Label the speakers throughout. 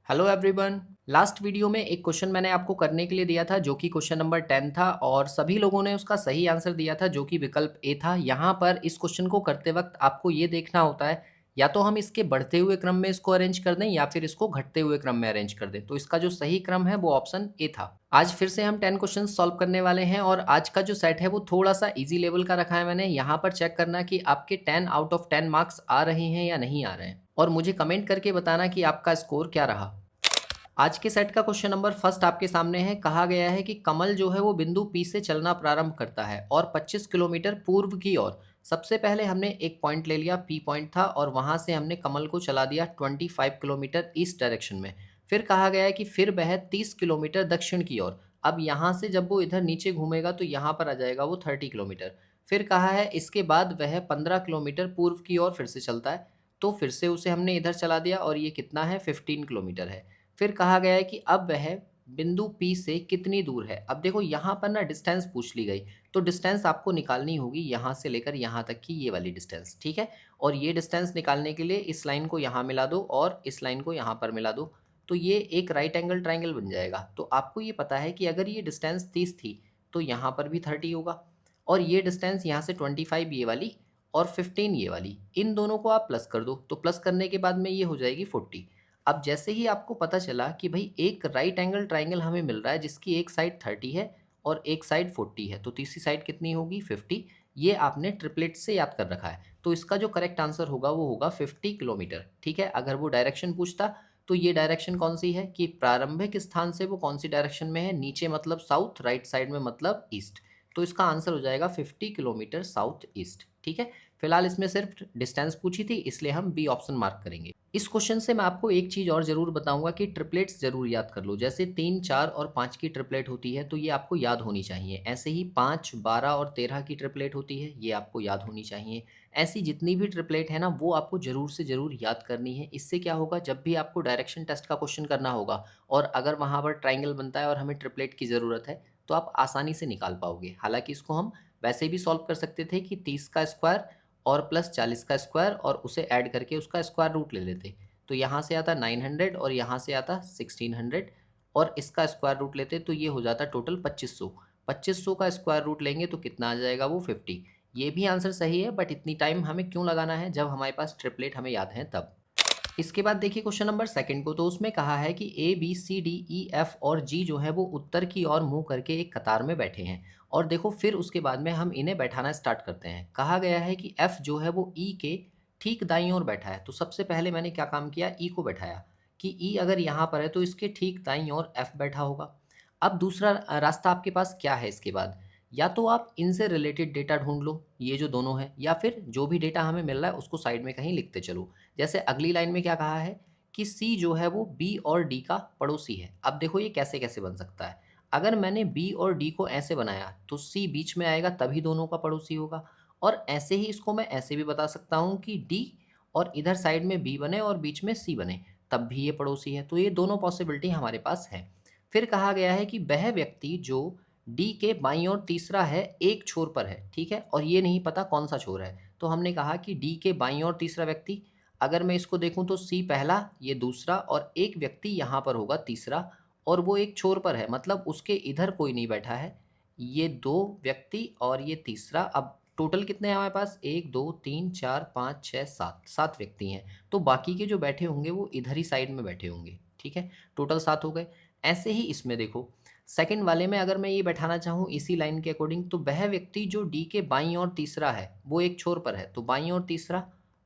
Speaker 1: Hello everyone. Last video में एक question मैंने आपको करने के लिए दिया था जो कि क्वेश्चन नंबर 10 था और सभी लोगों ने उसका सही आंसर दिया था जो कि विकल्प ए था। यहाँ पर इस क्वेश्चन को करते वक्त आपको ये देखना होता है या तो हम इसके बढ़ते हुए क्रम में इसको अरेंज कर दें या फिर इसको घटते हुए क्रम में अरेंज कर दें। तो इसका जो सही क्रम है वो ऑप्शन ए था। आज फिर से हम 10 क्वेश्चन सॉल्व करने वाले हैं और आज का जो सेट है वो थोड़ा सा इजी लेवल का रखा है मैंने। यहाँ पर चेक करना कि आपके 10 आउट ऑफ 10 मार्क्स आ रहे हैं या नहीं आ रहे हैं और मुझे कमेंट करके बताना कि आपका स्कोर क्या रहा। आज के सेट का क्वेश्चन नंबर फर्स्ट आपके सामने है। कहा गया है कि कमल जो है वो बिंदु पी से चलना प्रारंभ करता है और 25 किलोमीटर पूर्व की ओर। सबसे पहले हमने एक पॉइंट ले लिया, पी पॉइंट था, और वहां से हमने कमल को चला दिया 25 किलोमीटर ईस्ट डायरेक्शन में। फिर कहा गया है कि फिर वह 30 किलोमीटर दक्षिण की ओर। अब यहाँ से जब वो इधर नीचे घूमेगा तो यहाँ पर आ जाएगा वो 30 किलोमीटर। फिर कहा है इसके बाद वह 15 किलोमीटर पूर्व की ओर फिर से चलता है, तो फिर से उसे हमने इधर चला दिया और ये कितना है, 15 किलोमीटर है। फिर कहा गया है कि अब वह बिंदु P से कितनी दूर है। अब देखो यहाँ पर ना डिस्टेंस पूछ ली गई, तो डिस्टेंस आपको निकालनी होगी यहाँ से लेकर यहाँ तक की ये वाली डिस्टेंस, ठीक है। और ये डिस्टेंस निकालने के लिए इस लाइन को यहाँ मिला दो और इस लाइन को यहाँ पर मिला दो, तो ये एक राइट एंगल ट्राइंगल बन जाएगा। तो आपको ये पता है कि अगर ये डिस्टेंस 30 थी तो यहाँ पर भी 30 होगा, और ये डिस्टेंस यहाँ से 25 ये वाली और 15 ये वाली, इन दोनों को आप प्लस कर दो, तो प्लस करने के बाद में ये हो जाएगी 40। अब जैसे ही आपको पता चला कि भाई एक राइट एंगल ट्राइंगल हमें मिल रहा है जिसकी एक साइड 30 है और एक साइड 40 है, तो तीसरी साइड कितनी होगी, 50। ये आपने ट्रिपलेट से याद कर रखा है, तो इसका जो करेक्ट आंसर होगा वो होगा 50 किलोमीटर, ठीक है। अगर वो डायरेक्शन पूछता तो ये डायरेक्शन कौन सी है कि प्रारंभिक स्थान से वो कौन सी डायरेक्शन में है, नीचे मतलब साउथ, राइट साइड में मतलब ईस्ट। तो इसका आंसर हो जाएगा 50 किलोमीटर साउथ ईस्ट, ठीक है। फिलहाल इसमें सिर्फ डिस्टेंस पूछी थी इसलिए हम बी ऑप्शन मार्क करेंगे। इस क्वेश्चन से मैं आपको एक चीज़ और ज़रूर बताऊंगा कि ट्रिपलेट्स ज़रूर याद कर लो। जैसे 3, 4 और 5 की ट्रिपलेट होती है तो ये आपको याद होनी चाहिए। ऐसे ही 5, 12 और 13 की ट्रिपलेट होती है, ये आपको याद होनी चाहिए। ऐसी जितनी भी ट्रिपलेट है ना वो आपको ज़रूर से ज़रूर याद करनी है। इससे क्या होगा, जब भी आपको डायरेक्शन टेस्ट का क्वेश्चन करना होगा और अगर वहाँ पर ट्राइंगल बनता है और हमें ट्रिपलेट की ज़रूरत है तो आप आसानी से निकाल पाओगे। हालांकि इसको हम वैसे भी सॉल्व कर सकते थे कि 30 का स्क्वायर और प्लस 40 का स्क्वायर और उसे ऐड करके उसका स्क्वायर रूट ले लेते, तो यहाँ से आता 900 और यहाँ से आता 1600 और इसका स्क्वायर रूट लेते तो ये हो जाता टोटल 2500। 2500 का स्क्वायर रूट लेंगे तो कितना आ जाएगा, वो 50। ये भी आंसर सही है, बट इतनी टाइम हमें क्यों लगाना है जब हमारे पास ट्रिपलेट हमें याद है तब। इसके बाद देखिए क्वेश्चन नंबर सेकंड को, तो उसमें कहा है कि A B C D E F और जी जो है वो उत्तर की ओर मुंह करके एक कतार में बैठे हैं। और देखो फिर उसके बाद में हम इन्हें बैठाना स्टार्ट करते हैं। कहा गया है कि एफ जो है वो ई के ठीक दाईं ओर बैठा है, तो सबसे पहले मैंने क्या काम किया, ई को बैठाया कि ई अगर यहाँ पर है तो इसके ठीक दाईं ओर एफ बैठा होगा। अब दूसरा रास्ता आपके पास क्या है इसके बाद, या तो आप इनसे रिलेटेड डेटा ढूंढ लो, ये जो दोनों है, या फिर जो भी डेटा हमें मिल रहा है उसको साइड में कहीं लिखते चलो। जैसे अगली लाइन में क्या कहा है कि सी जो है वो बी और डी का पड़ोसी है। अब देखो ये कैसे कैसे बन सकता है, अगर मैंने बी और डी को ऐसे बनाया तो सी बीच में आएगा तभी दोनों का पड़ोसी होगा। और ऐसे ही इसको मैं ऐसे भी बता सकता हूँ कि डी और इधर साइड में बी बने और बीच में सी बने, तब भी ये पड़ोसी है। तो ये दोनों पॉसिबिलिटी हमारे पास है। फिर कहा गया है कि वह व्यक्ति जो डी के बाईं ओर तीसरा है एक छोर पर है, ठीक है, और ये नहीं पता कौन सा छोर है। तो हमने कहा कि डी के बाईं ओर तीसरा व्यक्ति, अगर मैं इसको देखूं तो सी पहला, ये दूसरा, और एक व्यक्ति यहाँ पर होगा तीसरा, और वो एक छोर पर है मतलब उसके इधर कोई नहीं बैठा है। ये दो व्यक्ति और ये तीसरा। अब टोटल कितने हैं हमारे पास, 1 2 3 4 5 6 7, 7 व्यक्ति हैं। तो बाकी के जो बैठे होंगे वो इधर ही साइड में बैठे होंगे, ठीक है। टोटल 7 हो गए। ऐसे ही इसमें देखो सेकंड वाले में अगर मैं ये बैठाना चाहूँ इसी लाइन के अकॉर्डिंग, तो वह व्यक्ति जो डी के बाईं ओर तीसरा है वो एक छोर पर है, तो बाईं ओर तीसरा,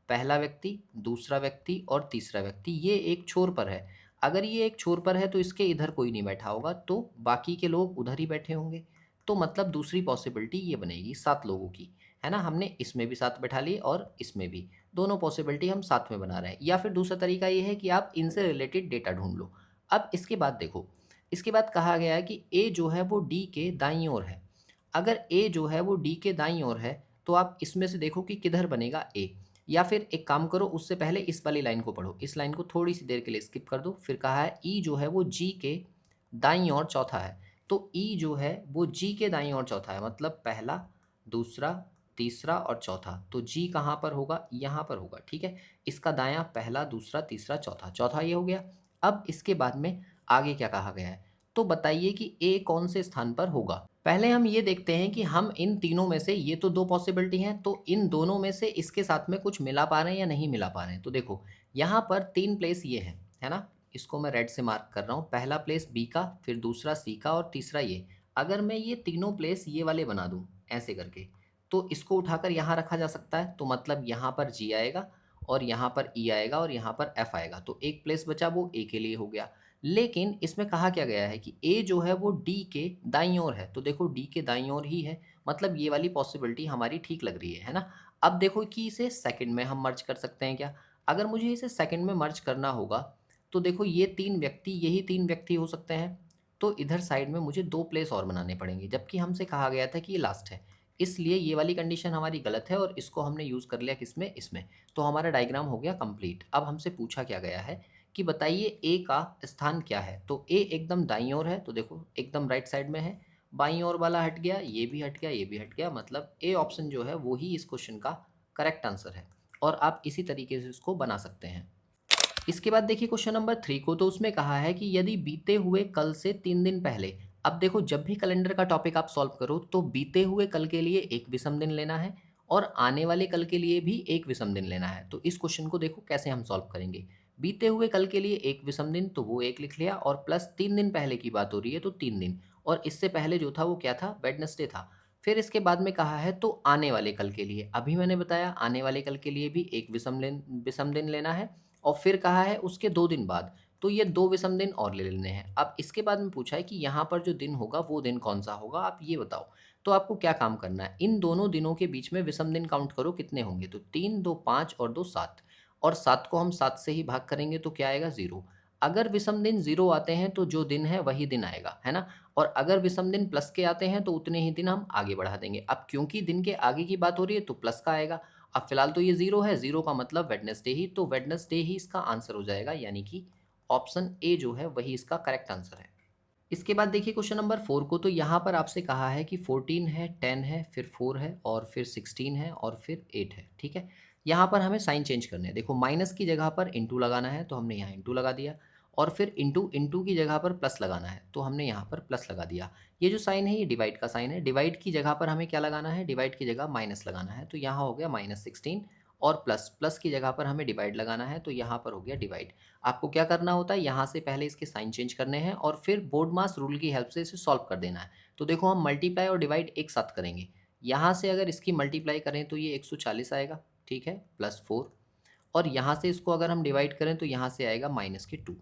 Speaker 1: पहला व्यक्ति, दूसरा व्यक्ति और तीसरा व्यक्ति, ये एक छोर पर है। अगर ये एक छोर पर है तो इसके इधर कोई नहीं बैठा होगा, तो बाकी के लोग उधर ही बैठे होंगे। तो मतलब दूसरी पॉसिबिलिटी ये बनेगी 7 लोगों की, है ना। हमने इसमें भी 7 बैठा लिए और इसमें भी, दोनों पॉसिबिलिटी हम साथ में बना रहे हैं। या फिर दूसरा तरीका ये है कि आप इनसे रिलेटेड डेटा ढूंढ लो। अब इसके बाद देखो, इसके बाद कहा गया है कि ए जो है वो डी के दाईं ओर है। अगर ए जो है वो डी के दाईं ओर है तो आप इसमें से देखो कि किधर बनेगा ए। या फिर एक काम करो, उससे पहले इस वाली लाइन को पढ़ो, इस लाइन को थोड़ी सी देर के लिए स्किप कर दो। फिर कहा है ई जो है वो जी के दाईं ओर चौथा है, तो ई जो है वो जी के दाईं ओर चौथा है, मतलब पहला, दूसरा, तीसरा और चौथा। तो जी कहाँ पर होगा, यहाँ पर होगा, ठीक है। इसका दायां पहला, दूसरा, तीसरा, चौथा, चौथा ये हो गया। अब इसके बाद में आगे क्या कहा गया है, तो बताइए कि ए कौन से स्थान पर होगा। पहले हम ये देखते हैं कि हम इन तीनों में से, ये तो दो पॉसिबिलिटी हैं, तो इन दोनों में से इसके साथ में कुछ मिला पा रहे हैं या नहीं मिला पा रहे हैं। तो देखो यहाँ पर तीन प्लेस ये है ना, इसको मैं रेड से मार्क कर रहा हूँ। पहला प्लेस बी का, फिर दूसरा सी का और तीसरा ये। अगर मैं ये तीनों प्लेस ये वाले बना दूँ ऐसे करके, तो इसको उठाकर यहाँ रखा जा सकता है। तो मतलब यहाँ पर जी आएगा और यहाँ पर ई आएगा और यहाँ पर एफ आएगा। तो एक प्लेस बचा, वो ए के लिए हो गया। लेकिन इसमें कहा क्या गया है कि ए जो है वो डी के दाईं ओर है। तो देखो डी के दाईं ओर ही है, मतलब ये वाली पॉसिबिलिटी हमारी ठीक लग रही है ना। अब देखो कि इसे सेकंड में हम मर्ज कर सकते हैं क्या। अगर मुझे इसे सेकंड में मर्ज करना होगा, तो देखो ये तीन व्यक्ति, यही तीन व्यक्ति हो सकते हैं। तो इधर साइड में मुझे दो प्लेस और बनाने पड़ेंगे, जबकि हमसे कहा गया था कि ये लास्ट है। इसलिए ये वाली कंडीशन हमारी गलत है और इसको हमने यूज़ कर लिया किसमें, इसमें। तो हमारा डायग्राम हो गया कंप्लीट। अब हमसे पूछा क्या गया है कि बताइए ए का स्थान क्या है। तो ए एकदम दाईं ओर है, तो देखो एकदम राइट साइड में है। बाईं ओर वाला हट गया, ये भी हट गया, ये भी हट गया, मतलब ए ऑप्शन जो है वो ही इस क्वेश्चन का करेक्ट आंसर है। और आप इसी तरीके से इसको बना सकते हैं। इसके बाद देखिए क्वेश्चन नंबर 3 को, तो उसमें कहा है कि यदि बीते हुए कल से 3 दिन पहले। अब देखो जब भी कैलेंडर का टॉपिक आप सॉल्व करो, तो बीते हुए कल के लिए एक विषम दिन लेना है और आने वाले कल के लिए भी एक विषम दिन लेना है। तो इस क्वेश्चन को देखो कैसे हम सॉल्व करेंगे। बीते हुए कल के लिए एक विषम दिन, तो वो एक लिख लिया, और प्लस 3 दिन पहले की बात हो रही है तो 3 दिन, और इससे पहले जो था वो क्या था, वेडनेसडे था। फिर इसके बाद में कहा है तो आने वाले कल के लिए, अभी मैंने बताया आने वाले कल के लिए भी एक विषम दिन लेना है। और फिर कहा है उसके 2 दिन बाद, तो ये 2 विषम दिन और ले लेने हैं। अब इसके बाद में पूछा है कि यहाँ पर जो दिन होगा वो दिन कौन-सा होगा, आप ये बताओ। तो आपको क्या काम करना है, इन दोनों दिनों के बीच में विषम दिन काउंट करो कितने होंगे। तो 3, 2 5 और 2 7, और 7 को हम 7 से ही भाग करेंगे तो क्या आएगा, 0। अगर विषम दिन 0 आते हैं तो जो दिन है वही दिन आएगा, है ना? और अगर विषम दिन प्लस के आते हैं तो उतने ही दिन हम आगे बढ़ा देंगे। अब क्योंकि दिन के आगे की बात हो रही है तो प्लस का आएगा। अब फिलहाल तो ये 0 है, 0 का मतलब वेडनेसडे ही, तो वेडनेसडे ही इसका आंसर हो जाएगा, यानी कि ऑप्शन ए जो है वही इसका करेक्ट आंसर है। इसके बाद देखिए क्वेश्चन नंबर 4 को, तो यहाँ पर आपसे कहा है कि 14 है, 10 है, फिर 4 है और फिर 16 है और फिर 8 है, ठीक है। यहाँ पर हमें साइन चेंज करने हैं। देखो माइनस की जगह पर इंटू लगाना है, तो हमने यहाँ इंटू लगा दिया, और फिर इंटू इंटू की जगह पर प्लस लगाना है, तो हमने यहाँ पर प्लस लगा दिया। ये जो साइन है ये डिवाइड का साइन है, डिवाइड की जगह पर हमें क्या लगाना है, डिवाइड की जगह माइनस लगाना है, तो यहाँ हो गया -16, और प्लस प्लस की जगह पर हमें डिवाइड लगाना है, तो यहाँ पर हो गया डिवाइड। आपको क्या करना होता है, यहाँ से पहले इसके साइन चेंज करने हैं और फिर बोर्ड मास रूल की हेल्प से इसे सॉल्व कर देना है। तो देखो हम मल्टीप्लाई और डिवाइड एक साथ करेंगे। यहाँ से अगर इसकी मल्टीप्लाई करें तो ये 140 आएगा, ठीक है, +4, और यहाँ से इसको अगर हम डिवाइड करें तो यहाँ से आएगा -2।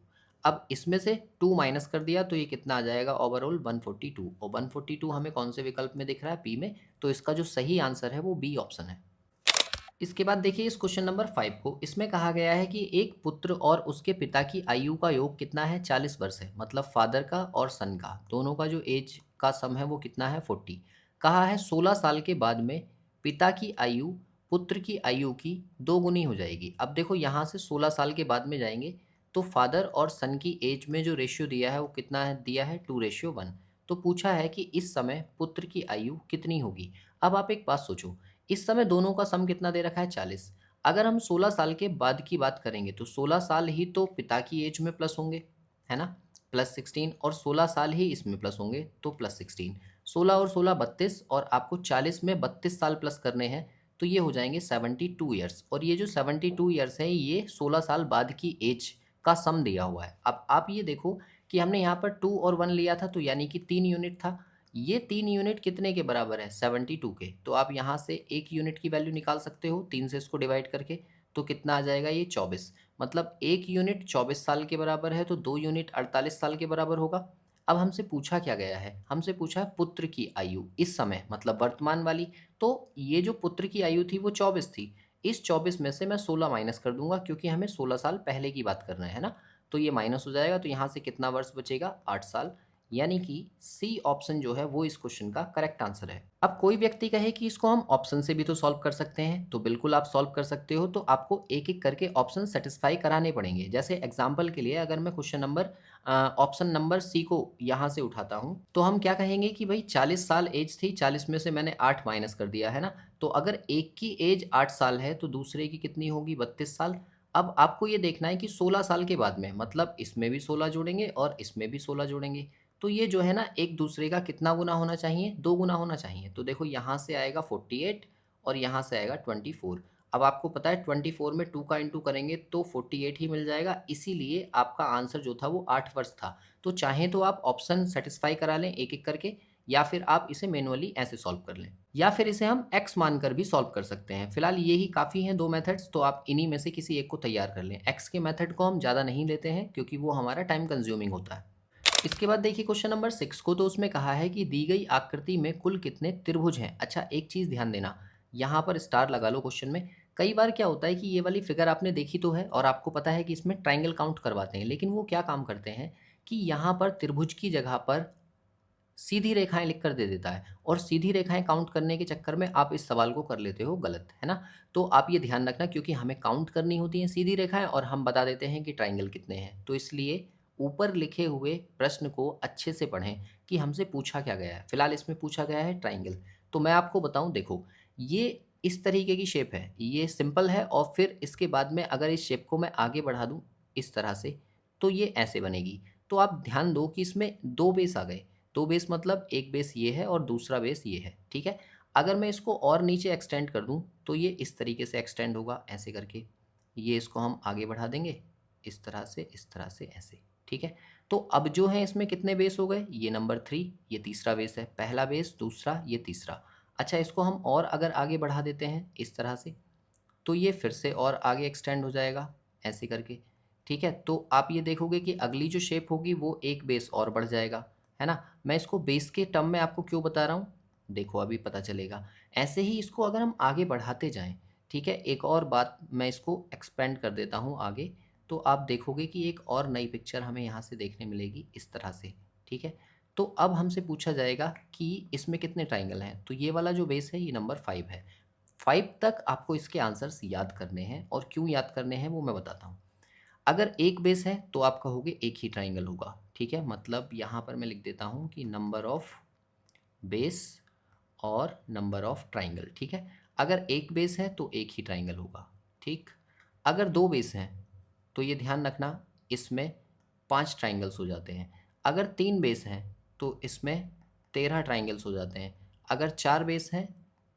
Speaker 1: अब इसमें से 2 माइनस कर दिया तो ये कितना आ जाएगा, ओवरऑल 142, और 142 हमें कौन से विकल्प में दिख रहा है, बी में। तो इसका जो सही आंसर है वो बी ऑप्शन है। इसके बाद देखिए इस क्वेश्चन नंबर 5 को, इसमें कहा गया है कि एक पुत्र और उसके पिता की आयु का योग कितना है, 40 वर्ष है। मतलब फादर का और सन का दोनों का जो एज का सम है वो कितना है, 40। कहा है 16 साल के बाद में पिता की आयु पुत्र की आयु की 2 गुनी हो जाएगी। अब देखो यहाँ से 16 साल के बाद में जाएंगे, तो फादर और सन की एज में जो रेशियो दिया है वो कितना है, दिया है 2:1। तो पूछा है कि इस समय पुत्र की आयु कितनी होगी। अब आप एक बात सोचो, इस समय दोनों का सम कितना दे रखा है, 40। अगर हम 16 साल के बाद की बात करेंगे तो 16 साल ही तो पिता की एज में प्लस होंगे, है ना, +16, और 16 साल ही इसमें प्लस होंगे तो +16। 16 और 16 32, और आपको 40 में 32 साल प्लस करने हैं, तो ये हो जाएंगे 72 ईयर्स। और ये जो 72 ईयर्स है ये 16 साल बाद की एज का सम दिया हुआ है। अब आप ये देखो कि हमने यहाँ पर 2 और 1 लिया था, तो यानी कि 3 यूनिट था। ये 3 यूनिट कितने के बराबर है, 72 के। तो आप यहाँ से 1 यूनिट की वैल्यू निकाल सकते हो 3 से इसको डिवाइड करके, तो कितना आ जाएगा, ये 24। मतलब 1 यूनिट 24 साल के बराबर है, तो 2 यूनिट 48 साल के बराबर होगा। अब हमसे पूछा क्या गया है, हमसे पूछा है पुत्र की आयु इस समय, मतलब वर्तमान वाली। तो ये जो पुत्र की आयु थी वो 24 थी। इस 24 में से मैं 16 माइनस कर दूंगा, क्योंकि हमें 16 साल पहले की बात करना है ना। तो ये माइनस हो जाएगा, तो यहाँ से कितना वर्ष बचेगा, 8 साल। यानी कि सी ऑप्शन जो है वो इस क्वेश्चन का करेक्ट आंसर है। अब कोई व्यक्ति कहे कि इसको हम ऑप्शन से भी तो सॉल्व कर सकते हैं, तो बिल्कुल आप सॉल्व कर सकते हो। तो आपको एक एक करके ऑप्शन सेटिस्फाई कराने पड़ेंगे। जैसे एग्जांपल के लिए अगर मैं question number option number C को यहाँ से उठाता हूँ, तो हम क्या कहेंगे कि भाई 40 साल एज थी, 40 में से मैंने 8 माइनस कर दिया, है ना। तो अगर एक की एज 8 साल है तो दूसरे की कितनी होगी, 32 साल। अब आपको ये देखना है कि 16 साल के बाद में मतलब इसमें भी 16 जोड़ेंगे और इसमें भी 16 जोड़ेंगे। तो ये जो है ना एक दूसरे का कितना गुना होना चाहिए? 2 गुना होना चाहिए। तो देखो यहाँ से आएगा 48 और यहाँ से आएगा 24। अब आपको पता है 24 में 2 का इंटू करेंगे तो 48 ही मिल जाएगा, इसीलिए आपका आंसर जो था वो 8 वर्ष था। तो चाहें तो आप ऑप्शन सैटिस्फाई करा लें एक-एक करके, या फिर आप इसे मैनुअली ऐसे सॉल्व कर लें, या फिर इसे हम x मानकर भी सॉल्व कर सकते हैं। फिलहाल ये ही काफ़ी हैं 2 मेथड्स, तो आप इन्हीं में से किसी एक को तैयार कर लें। x के मेथड को हम ज़्यादा नहीं लेते हैं क्योंकि वो हमारा टाइम कंज्यूमिंग होता है। इसके बाद देखिए क्वेश्चन नंबर 6 को, तो उसमें कहा है कि दी गई आकृति में कुल कितने त्रिभुज हैं। अच्छा, एक चीज़ ध्यान देना, यहाँ पर स्टार लगा लो क्वेश्चन में। कई बार क्या होता है कि ये वाली फिगर आपने देखी तो है और आपको पता है कि इसमें ट्राइंगल काउंट करवाते हैं, लेकिन वो क्या काम करते हैं कि यहाँ पर त्रिभुज की जगह पर सीधी रेखाएँ लिख कर दे देता है, और सीधी रेखाएँ काउंट करने के चक्कर में आप इस सवाल को कर लेते हो गलत, है ना? तो आप ये ध्यान रखना, क्योंकि हमें काउंट करनी होती हैं सीधी रेखाएँ और हम बता देते हैं कि ट्रायंगल कितने हैं। तो इसलिए ऊपर लिखे हुए प्रश्न को अच्छे से पढ़ें कि हमसे पूछा क्या गया है। फिलहाल इसमें पूछा गया है ट्रायंगल। तो मैं आपको बताऊँ, देखो, ये इस तरीके की शेप है, ये सिंपल है, और फिर इसके बाद में अगर इस शेप को मैं आगे बढ़ा दूँ इस तरह से, तो ये ऐसे बनेगी। तो आप ध्यान दो कि इसमें 2 बेस आ गए। 2 बेस मतलब एक बेस ये है और दूसरा बेस ये है, ठीक है? अगर मैं इसको और नीचे एक्सटेंड कर दूँ, तो ये इस तरीके से एक्सटेंड होगा ऐसे करके। ये इसको हम आगे बढ़ा देंगे, इस तरह से ऐसे, ठीक है? तो अब जो है इसमें कितने बेस हो गए? ये नंबर 3, ये तीसरा बेस है। पहला बेस, दूसरा, ये तीसरा। अच्छा, इसको हम और अगर आगे बढ़ा देते हैं इस तरह से, तो ये फिर से और आगे एक्सटेंड हो जाएगा ऐसे करके, ठीक है? तो आप ये देखोगे कि अगली जो शेप होगी वो एक बेस और बढ़ जाएगा, है ना? मैं इसको बेस के टर्म में आपको क्यों बता रहा हूँ, देखो अभी पता चलेगा। ऐसे ही इसको अगर हम आगे बढ़ाते जाएँ, ठीक है? एक और बात मैं इसको एक्सपेंड कर देता हूँ आगे, तो आप देखोगे कि एक और नई पिक्चर हमें यहाँ से देखने मिलेगी इस तरह से, ठीक है? तो अब हमसे पूछा जाएगा कि इसमें कितने ट्रायंगल हैं? तो ये वाला जो बेस है ये नंबर 5 है। 5 तक आपको इसके आंसर्स याद करने हैं, और क्यों याद करने हैं वो मैं बताता हूँ। अगर एक बेस है तो आप कहोगे एक ही ट्राइंगल होगा, ठीक है? मतलब यहाँ पर मैं लिख देता हूँ कि नंबर ऑफ बेस और नंबर ऑफ ट्राइंगल, ठीक है? अगर एक बेस है तो एक ही ट्राइंगल होगा, ठीक? अगर 2 बेस हैं तो ये ध्यान रखना, इसमें 5 ट्राइंगल्स हो जाते हैं। अगर 3 बेस हैं तो इसमें 13 ट्राइंगल्स हो जाते हैं। अगर 4 बेस हैं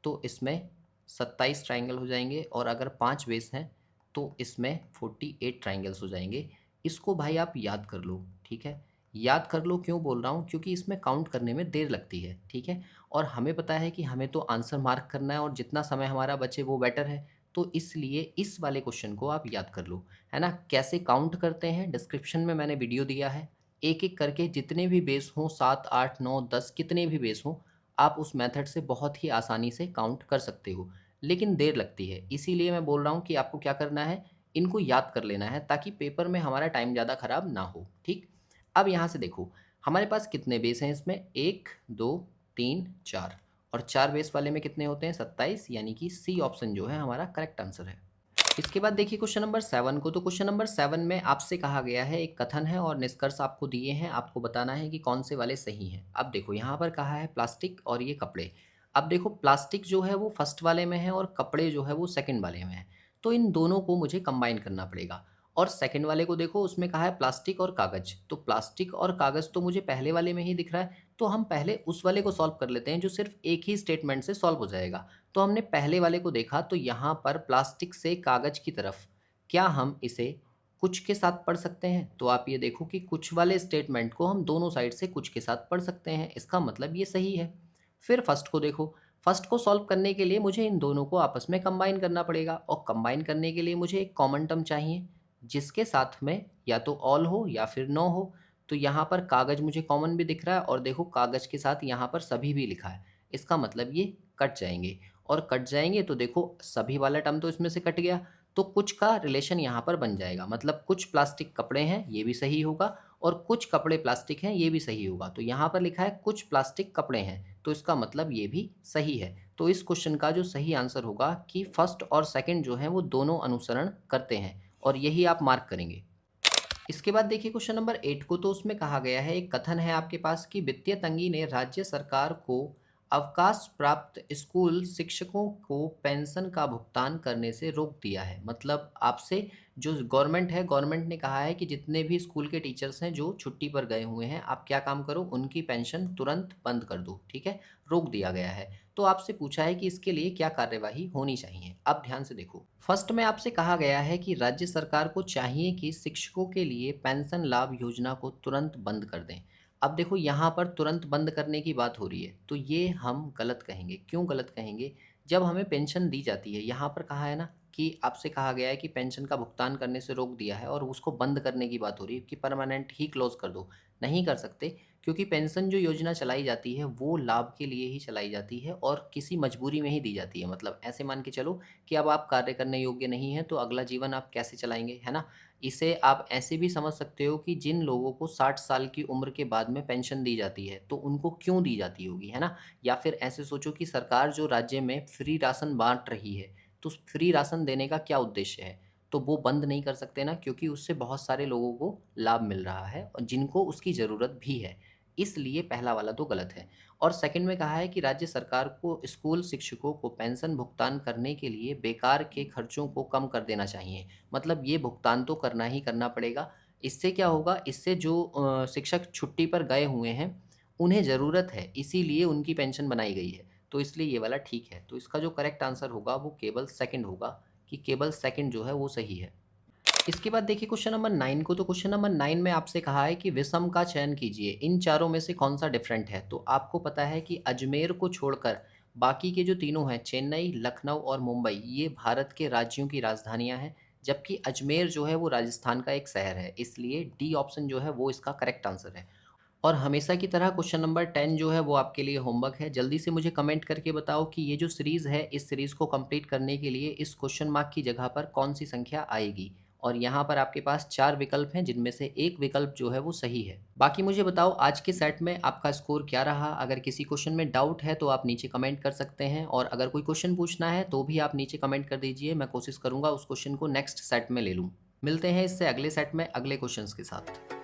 Speaker 1: तो इसमें 27 ट्राइंगल हो जाएंगे, और अगर 5 बेस हैं तो इसमें 48 ट्राइंगल्स हो जाएंगे। इसको भाई आप याद कर लो, ठीक है? याद कर लो, क्यों बोल रहा हूँ? क्योंकि इसमें काउंट करने में देर लगती है, ठीक है? और हमें पता है कि हमें तो आंसर मार्क करना है और जितना समय हमारा बचे वो बेटर है। तो इसलिए इस वाले क्वेश्चन को आप याद कर लो, है ना? कैसे काउंट करते हैं, डिस्क्रिप्शन में मैंने वीडियो दिया है। एक-एक करके जितने भी बेस हों, 7, 8, 9, 10 कितने भी बेस हों, आप उस मेथड से बहुत ही आसानी से काउंट कर सकते हो। लेकिन देर लगती है, इसीलिए मैं बोल रहा हूँ कि आपको क्या करना है, इनको याद कर लेना है ताकि पेपर में हमारा टाइम ज़्यादा खराब ना हो, ठीक? अब यहाँ से देखो, हमारे पास कितने बेस हैं इसमें? 1, 2, 3, 4, और 4 बेस वाले में कितने होते हैं? 27, यानी कि सी ऑप्शन जो है हमारा करेक्ट आंसर है। इसके बाद देखिए क्वेश्चन नंबर 7 को, तो क्वेश्चन नंबर 7 में आपसे कहा गया है, एक कथन है और निष्कर्ष आपको दिए हैं, आपको बताना है कि कौन से वाले सही हैं। अब देखो यहाँ पर कहा है प्लास्टिक और ये कपड़े। अब देखो प्लास्टिक जो है वो फर्स्ट वाले में है और कपड़े जो है वो सेकंड वाले में है। तो इन दोनों को मुझे कंबाइन करना पड़ेगा। और सेकंड वाले को देखो, उसमें कहा है प्लास्टिक और कागज़। तो प्लास्टिक और कागज़ तो मुझे पहले वाले में ही दिख रहा है, तो हम पहले उस वाले को सॉल्व कर लेते हैं जो सिर्फ़ एक ही स्टेटमेंट से सॉल्व हो जाएगा। तो हमने पहले वाले को देखा, तो यहाँ पर प्लास्टिक से कागज़ की तरफ क्या हम इसे कुछ के साथ पढ़ सकते हैं? तो आप ये देखो कि कुछ वाले स्टेटमेंट को हम दोनों साइड से कुछ के साथ पढ़ सकते हैं, इसका मतलब ये सही है। फिर फर्स्ट को देखो, फर्स्ट को सॉल्व करने के लिए मुझे इन दोनों को आपस में कंबाइन करना पड़ेगा, और कंबाइन करने के लिए मुझे एक कॉमन टर्म चाहिए जिसके साथ में या तो ऑल हो या फिर नो हो। तो यहाँ पर कागज़ मुझे कॉमन भी दिख रहा है, और देखो कागज़ के साथ यहाँ पर सभी भी लिखा है, इसका मतलब ये कट जाएंगे। और कट जाएंगे तो देखो सभी वाला टर्म तो इसमें से कट गया, तो कुछ का रिलेशन यहाँ पर बन जाएगा, मतलब कुछ प्लास्टिक कपड़े हैं ये भी सही होगा, और कुछ कपड़े प्लास्टिक हैं ये भी सही होगा। तो यहाँ पर लिखा है कुछ प्लास्टिक कपड़े हैं, तो इसका मतलब ये भी सही है। तो इस क्वेश्चन का जो सही आंसर होगा कि फर्स्ट और सेकंड जो है वो दोनों अनुसरण करते हैं, और यही आप मार्क करेंगे। इसके बाद देखिए क्वेश्चन नंबर 8 को, तो उसमें कहा गया है, एक कथन है आपके पास कि वित्तीय तंगी ने राज्य सरकार को अवकाश प्राप्त स्कूल शिक्षकों को पेंशन का भुगतान करने से रोक दिया है। मतलब आपसे जो गवर्नमेंट है, गवर्नमेंट ने कहा है कि जितने भी स्कूल के टीचर्स हैं जो छुट्टी पर गए हुए हैं, आप क्या काम करो, उनकी पेंशन तुरंत बंद कर दो, ठीक है? रोक दिया गया है। तो आपसे पूछा है कि इसके लिए क्या कार्यवाही होनी चाहिए? अब ध्यान से देखो। फर्स्ट में आपसे कहा गया है कि राज्य सरकार को चाहिए कि शिक्षकों के लिए पेंशन लाभ योजना को तुरंत बंद कर दें। अब देखो यहाँ पर तुरंत बंद करने की बात हो रही है, तो ये हम गलत कहेंगे। क्यों गलत कहेंगे? जब हमें पेंशन दी जाती है, यहाँ पर कहा है ना कि आपसे कहा गया है कि पेंशन का भुगतान करने से रोक दिया है और उसको बंद करने की बात हो रही है कि परमानेंट ही क्लोज़ कर दो। नहीं कर सकते, क्योंकि पेंशन जो योजना चलाई जाती है वो लाभ के लिए ही चलाई जाती है और किसी मजबूरी में ही दी जाती है। मतलब ऐसे मान के चलो कि अब आप कार्य करने योग्य नहीं हैं, तो अगला जीवन आप कैसे चलाएँगे, है ना? इसे आप ऐसे भी समझ सकते हो कि जिन लोगों को 60 साल की उम्र के बाद में पेंशन दी जाती है, तो उनको क्यों दी जाती होगी, है ना? या फिर ऐसे सोचो कि सरकार जो राज्य में फ्री राशन बाँट रही है, तो फ्री राशन देने का क्या उद्देश्य है? तो वो बंद नहीं कर सकते ना, क्योंकि उससे बहुत सारे लोगों को लाभ मिल रहा है और जिनको उसकी ज़रूरत भी है। इसलिए पहला वाला तो गलत है। और सेकंड में कहा है कि राज्य सरकार को स्कूल शिक्षकों को पेंशन भुगतान करने के लिए बेकार के खर्चों को कम कर देना चाहिए। मतलब ये भुगतान तो करना ही करना पड़ेगा। इससे क्या होगा, इससे जो शिक्षक छुट्टी पर गए हुए हैं, उन्हें ज़रूरत है, इसीलिए उनकी पेंशन बनाई गई है। तो इसलिए ये वाला ठीक है। तो इसका जो करेक्ट आंसर होगा वो केवल सेकंड होगा, कि केवल सेकंड जो है वो सही है। इसके बाद देखिए क्वेश्चन नंबर 9 को। तो क्वेश्चन नंबर 9 में आपसे कहा है कि विषम का चयन कीजिए। इन चारों में से कौन-सा डिफरेंट है? तो आपको पता है कि अजमेर को छोड़कर बाकी के जो तीनों हैं, चेन्नई, लखनऊ और मुंबई, ये भारत के राज्यों की राजधानियाँ हैं, जबकि अजमेर जो है वो राजस्थान का एक शहर है। इसलिए डी ऑप्शन जो है वो इसका करेक्ट आंसर है। और हमेशा की तरह क्वेश्चन नंबर 10 जो है वो आपके लिए होमवर्क है। जल्दी से मुझे कमेंट करके बताओ कि ये जो सीरीज़ है, इस सीरीज़ को कंप्लीट करने के लिए इस क्वेश्चन मार्क की जगह पर कौन-सी संख्या आएगी? और यहाँ पर आपके पास 4 विकल्प हैं, जिनमें से एक विकल्प जो है वो सही है। बाकी मुझे बताओ आज के सेट में आपका स्कोर क्या रहा? अगर किसी क्वेश्चन में डाउट है तो आप नीचे कमेंट कर सकते हैं, और अगर कोई क्वेश्चन पूछना है तो भी आप नीचे कमेंट कर दीजिए। मैं कोशिश करूँगा उस क्वेश्चन को नेक्स्ट सेट में ले लूँ। मिलते हैं इससे अगले सेट में अगले क्वेश्चंस के साथ।